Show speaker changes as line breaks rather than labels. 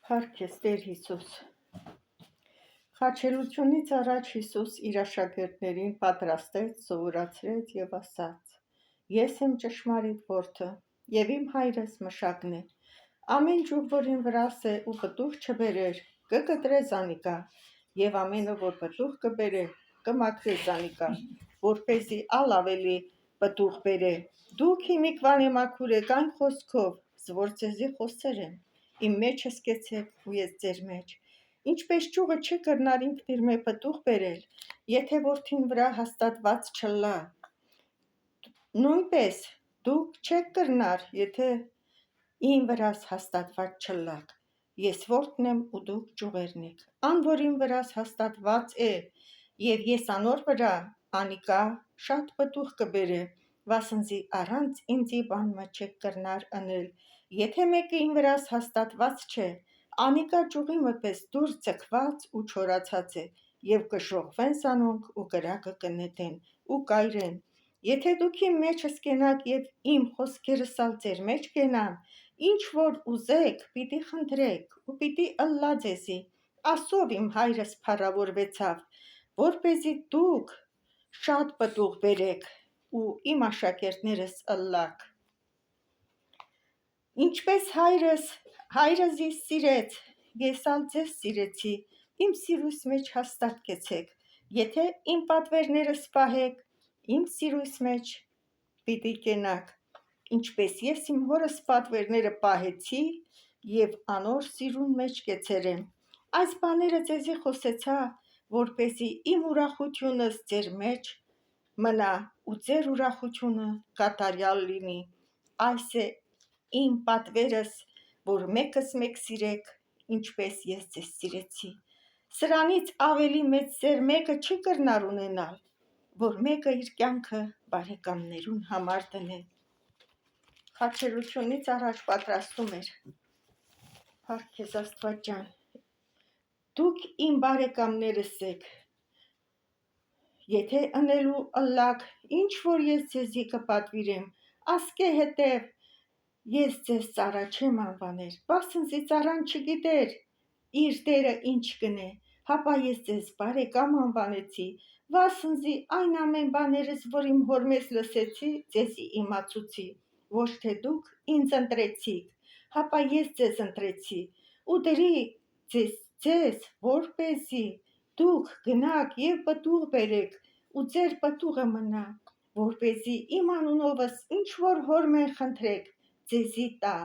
Փառք ես Տեր Հիսուս։ Խաչելությունից առաջ Հիսուս իր աշակերտներին պատրաստեց, սովորացրեց եւ ասաց. Ես եմ ճշմարիտ որդը, եւ իմ հայրս մշակն է։ Ամեն ջուր, որին վրաս է ու պտուղ չբերեր, կկտրե զանիկա, եւ ամենը, որ պտուղ կբերե, կմաքրե զանիկա, որպեսզի ալ ավելի պտուղ բերե։ Դուք հիմիկվան մաքուրեք այն խոսքով, որ ձեզի խոսեր եմ։ Իմ մեջս կեցեք ու ես ձեր մեջ։ Ինչպես ճյուղը չի կրնար ինքն իր մեջ պտուղ բերել, եթե որդին վրա հաստատված չլա, նույնպես դուք չեք կրնար, եթե ին վրաս հաստատված չլաք։ Ես որդն եմ ու դուք ճյուղերն եք։ Ան, որին վրաս հաստատված է, եւ ես անոր վրա, անիկա շատ պտուղ կբերե, վասնզի առանց ինձի բան մը չեք կրնար անել։ Եթե մեկը ին վրաս հաստատված չէ, անիկա ճյուղի մը պես դուր ձգված ու չորացած է, եւ կշողվեն զանոնք ու կրակը կնետեն ու կայրեն։ Եթե դուք իմ մեջս կենաք եւ իմ խոսքերս ալ ձեր մեջ կենան, ինչ որ ուզեք, պիտի խնդրեք ու պիտի ըլլա ձեզի։ Ասով իմ հայրս փառավորվեցավ, որպեսզի դուք շատ պտուղ բերեք ու իմ աշակերտներս ըլլաք։ Ինչպես հայրս ինձ սիրեց, ես ալ ձեզ սիրեցի, իմ սիրույս մեջ հաստատ կեցեք։ Եթե իմ պատվերներս պահեք, իմ սիրույս մեջ պիտի կենաք, ինչպես ես իմ հորս պատվերները պահեցի եւ անոր սիրուն մեջ կեցերեմ։ Այս բաները ձեզի խոսեցա, որպեսզի իմ ուրախությունս ձեր մեջ մնա ու ձեր ուրախությունը կատարյալ լինի։ Այս է իմ պատվերս, որ մեկս մեկ սիրեք, ինչպես ես ձեզ սիրեցի։ Սրանից ավելի մեծ սեր մեկը չի կրնար ունենալ, որ մեկը իր կյանքը բարեկամներուն համար դնե։ Խաչելությունից առաջ պատրաստում էր։ Փառք քեզ Աստված ջան։ Դուք իմ բարեկամներս եք։ Եթե ընելու ըլլաք, ինչ որ ես ձեզի կպատվիրեմ, ասկե հետև ես ձեզ ծառա չեմ անվաներ, վասնզի ծառան չգիտեր իր տերը ինչ կնե, հապա ես ձեզ բարեկամ անվանեցի, վասնզի այն ամեն բաներս, որ իմ հոր մեզ լսեցի, ձեզի իմացուցի, ոչ թե դուք ինձ ընտրեցիք, հապա ես ձեզ ընտրեցի ու դրի ձեզ, որպեսզի դուք գնաք եւ պտուղ բերեք ու ձեր պտուղը մնա, որպեսզի իմ անունովս ինչ որ հոր մեն խնդրեք, ձեզի տա,